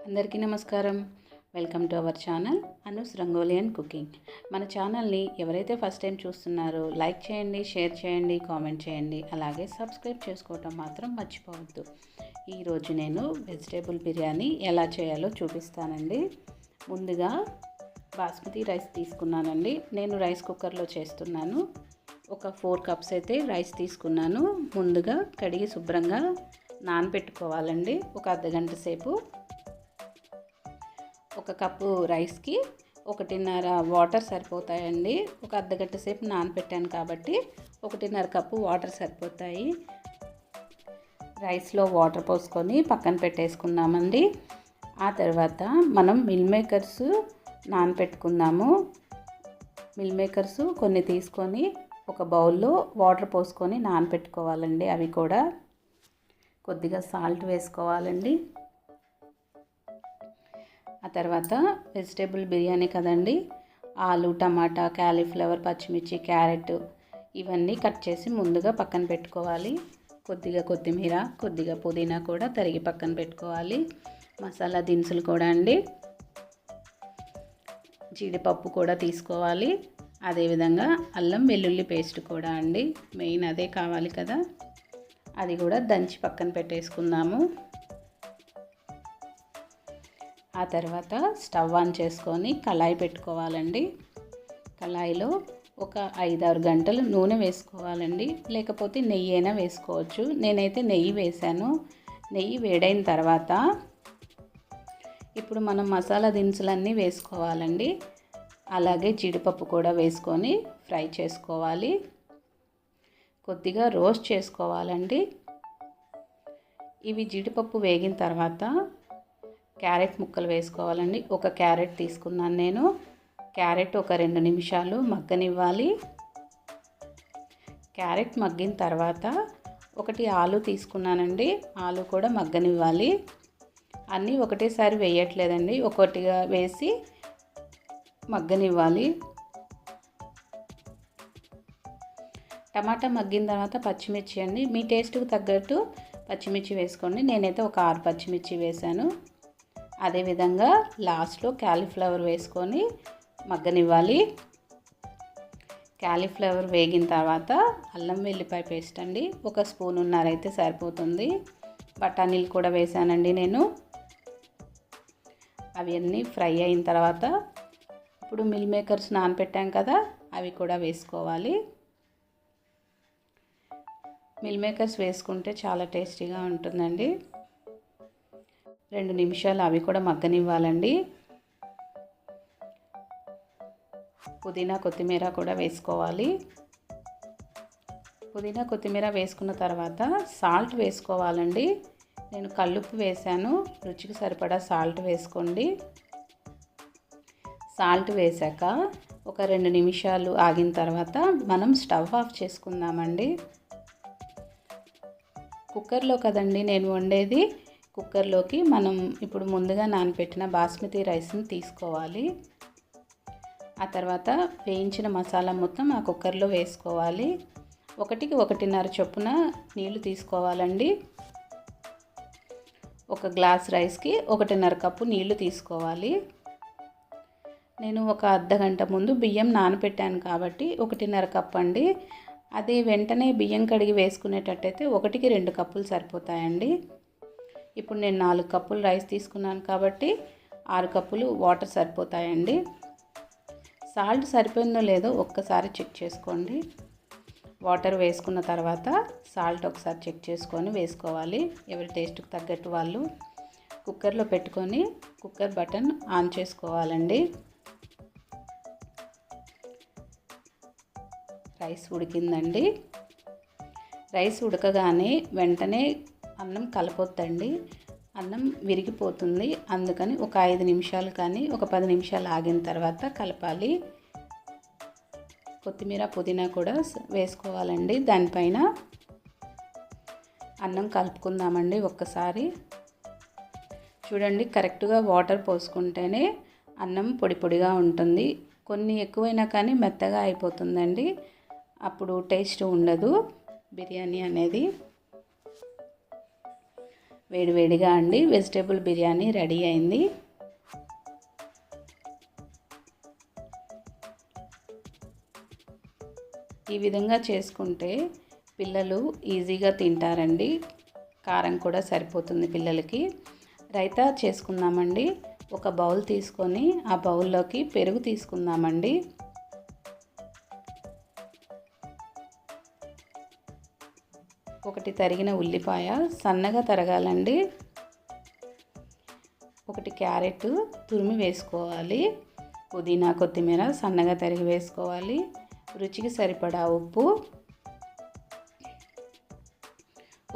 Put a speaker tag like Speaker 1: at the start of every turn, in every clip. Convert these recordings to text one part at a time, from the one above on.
Speaker 1: అందరికీ నమస్కారం. Welcome to our channel Anu's rangoli and cooking. మన ఛానల్ని ఎవరైతే ఫస్ట్ టైం చూస్తున్నారో లైక్ చేయండి, షేర్ చేయండి, కామెంట్ చేయండి. అలాగే సబ్స్క్రైబ్ చేసుకోవటం మాత్రం మర్చిపోవద్దు. ఈరోజు నేను వెజిటేబుల్ బిర్యానీ ఎలా చేయాలో చూపిస్తానండి. ముందుగా బాస్మతి రైస్ తీసుకున్నానండి. నేను రైస్ కుక్కర్లో చేస్తున్నాను. ఒక 4 కప్స్ అయితే రైస్ తీసుకున్నాను. ముందుగా కడిగి శుభ్రంగా నానబెట్టుకోవాలండి ఒక అర్ధగంట సేపు. 1 కప్పు రైస్కి 1.5 వాటర్ సరిపోతాయండి. ఒక అర్ధగంట సేపు నానబెట్టాను కాబట్టి 1.5 కప్పు వాటర్ సరిపోతాయి. రైస్లో వాటర్ పోసుకొని పక్కన పెట్టేసుకుందామండి. ఆ తర్వాత మనం మిల్ మేకర్స్ నానబెట్టుకుందాము. మిల్ మేకర్స్ కొన్ని తీసుకొని ఒక బౌల్లో వాటర్ పోసుకొని నానబెట్టుకోవాలండి. అవి కూడా కొద్దిగా సాల్ట్ వేసుకోవాలండి. ఆ తర్వాత వెజిటేబుల్ బిర్యానీ కదండి, ఆలు, టమాటా, క్యాలీఫ్లవర్, పచ్చిమిర్చి, క్యారెట్ ఇవన్నీ కట్ చేసి ముందుగా పక్కన పెట్టుకోవాలి. కొద్దిగా కొత్తిమీర, కొద్దిగా పుదీనా కూడా తరిగి పక్కన పెట్టుకోవాలి. మసాలా దినుసులు కూడా అండి, జీడిపప్పు కూడా తీసుకోవాలి. అదేవిధంగా అల్లం వెల్లుల్లి పేస్ట్ కూడా అండి, మెయిన్ అదే కావాలి కదా, అది కూడా దంచి పక్కన పెట్టేసుకుందాము. ఆ తర్వాత స్టవ్ ఆన్ చేసుకొని కళాయి పెట్టుకోవాలండి. కళాయిలో ఒక 5-6 గంటలు నూనె వేసుకోవాలండి, లేకపోతే నెయ్యి అయినా వేసుకోవచ్చు. నేనైతే నెయ్యి వేశాను. నెయ్యి వేడైన తర్వాత ఇప్పుడు మనం మసాలా దినుసులన్నీ వేసుకోవాలండి. అలాగే జీడిపప్పు కూడా వేసుకొని ఫ్రై చేసుకోవాలి. కొద్దిగా రోస్ట్ చేసుకోవాలండి. ఇవి జీడిపప్పు వేగిన తర్వాత క్యారెట్ ముక్కలు వేసుకోవాలండి. ఒక క్యారెట్ తీసుకున్నాను నేను. క్యారెట్ ఒక 2 నిమిషాలు మగ్గనివ్వాలి. క్యారెట్ మగ్గిన తర్వాత 1 ఆలు తీసుకున్నానండి. ఆలు కూడా మగ్గనివ్వాలి. అన్నీ ఒకటేసారి వేయట్లేదండి, ఒక్కొక్కటిగా వేసి మగ్గనివ్వాలి. టమాటా మగ్గిన తర్వాత పచ్చిమిర్చి అండి, మీ టేస్ట్కి తగ్గట్టు పచ్చిమిర్చి వేసుకోండి. నేనైతే ఒక 6 పచ్చిమిర్చి వేశాను. అదేవిధంగా లాస్ట్లో క్యాలీఫ్లవర్ వేసుకొని మగ్గనివ్వాలి. క్యాలీఫ్లవర్ వేగిన తర్వాత అల్లం వెల్లిపాయ పేస్ట్ అండి, 1 స్పూనున్నర అయితే సరిపోతుంది. బఠానీలు కూడా వేసానండి నేను. అవన్నీ ఫ్రై అయిన తర్వాత ఇప్పుడు మిల్ మేకర్స్ నానబెట్టాం కదా, అవి కూడా వేసుకోవాలి. మిల్ మేకర్స్ వేసుకుంటే చాలా టేస్టీగా ఉంటుందండి. 2 నిమిషాలు అవి కూడా మగ్గనివ్వాలండి. పుదీనా, కొత్తిమీర కూడా వేసుకోవాలి. పుదీనా, కొత్తిమీర వేసుకున్న తర్వాత సాల్ట్ వేసుకోవాలండి. నేను కల్లుప్పు వేశాను, రుచికి సరిపడా సాల్ట్ వేసుకోండి. సాల్ట్ వేశాక ఒక 2 నిమిషాలు ఆగిన తర్వాత మనం స్టవ్ ఆఫ్ చేసుకుందామండి. కుక్కర్లో కదండి నేను వండేది. కుక్కర్లోకి మనం ఇప్పుడు ముందుగా నానబెట్టిన బాస్మతి రైస్ని తీసుకోవాలి. ఆ తర్వాత వేయించిన మసాలా మొత్తం ఆ కుక్కర్లో వేసుకోవాలి. 1కి 1.5 చొప్పున నీళ్లు తీసుకోవాలండి. 1 గ్లాస్ రైస్కి 1.5 కప్పు నీళ్లు తీసుకోవాలి. నేను ఒక అర్ధగంట ముందు బియ్యం నానబెట్టాను కాబట్టి 1.5 కప్పు అండి. అదే వెంటనే బియ్యం కడిగి వేసుకునేటట్టయితే 1కి 2 కప్పులు సరిపోతాయండి. ఇప్పుడు నేను 4 కప్పులు రైస్ తీసుకున్నాను కాబట్టి 6 కప్పులు వాటర్ సరిపోతాయండి. సాల్ట్ సరిపోయిందో లేదో ఒక్కసారి చెక్ చేసుకోండి. వాటర్ వేసుకున్న తర్వాత సాల్ట్ ఒకసారి చెక్ చేసుకొని వేసుకోవాలి. ఎవరి టేస్ట్కి తగ్గట్టు వాళ్ళు. కుక్కర్లో పెట్టుకొని కుక్కర్ బటన్ ఆన్ చేసుకోవాలండి. రైస్ ఉడికిందండి. రైస్ ఉడకగానే వెంటనే అన్నం కలపొద్దండి, అన్నం విరిగిపోతుంది. అందుకని ఒక 5 నిమిషాలు కానీ ఒక 10 నిమిషాలు ఆగిన తర్వాత కలపాలి. కొత్తిమీర, పుదీనా కూడా వేసుకోవాలండి. దానిపైన అన్నం కలుపుకుందామండి ఒక్కసారి. చూడండి, కరెక్ట్గా వాటర్ పోసుకుంటేనే అన్నం పొడి పొడిగా ఉంటుంది. కొన్ని ఎక్కువైనా కానీ మెత్తగా అయిపోతుందండి, అప్పుడు టేస్ట్ ఉండదు బిర్యానీ అనేది. వేడివేడిగా అండి వెజిటేబుల్ బిర్యానీ రెడీ అయింది. ఈ విధంగా చేసుకుంటే పిల్లలు ఈజీగా తింటారండి. కారం కూడా సరిపోతుంది పిల్లలకి. రైతా చేసుకుందామండి. ఒక బౌల్ తీసుకొని ఆ బౌల్లోకి పెరుగు తీసుకుందామండి. ఒకటి తరిగిన ఉల్లిపాయ సన్నగా తరగాలండి. ఒకటి క్యారెట్ తురిమి వేసుకోవాలి. పుదీనా కొత్తిమీర సన్నగా తరిగి వేసుకోవాలి. రుచికి సరిపడా ఉప్పు,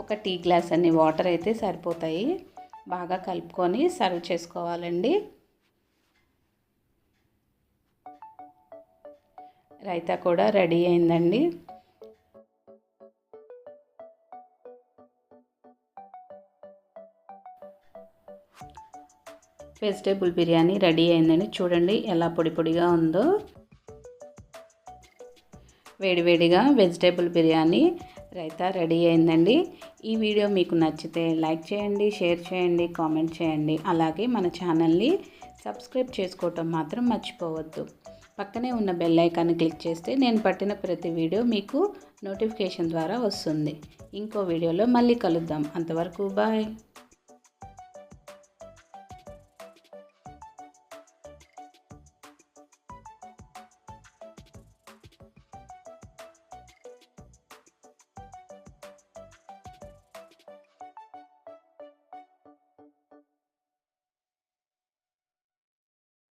Speaker 1: ఒక టీ గ్లాస్ అన్ని వాటర్ అయితే సరిపోతాయి. బాగా కలుపుకొని సర్వ్ చేసుకోవాలండి. రైతా కూడా రెడీ అయిందండి. వెజిటేబుల్ బిర్యానీ రెడీ అయిందండి. చూడండి ఎలా పొడి పొడిగా ఉందో. వేడివేడిగా వెజిటేబుల్ బిర్యానీ రైతా రెడీ అయిందండి. ఈ వీడియో మీకు నచ్చితే లైక్ చేయండి, షేర్ చేయండి, కామెంట్ చేయండి. అలాగే మన ఛానల్ని సబ్స్క్రైబ్ చేసుకోవటం మాత్రం మర్చిపోవద్దు. పక్కనే ఉన్న బెల్ ఐకాన్ని క్లిక్ చేస్తే నేను పట్టిన ప్రతి వీడియో మీకు నోటిఫికేషన్ ద్వారా వస్తుంది. ఇంకో వీడియోలో మళ్ళీ కలుద్దాం. అంతవరకు బాయ్.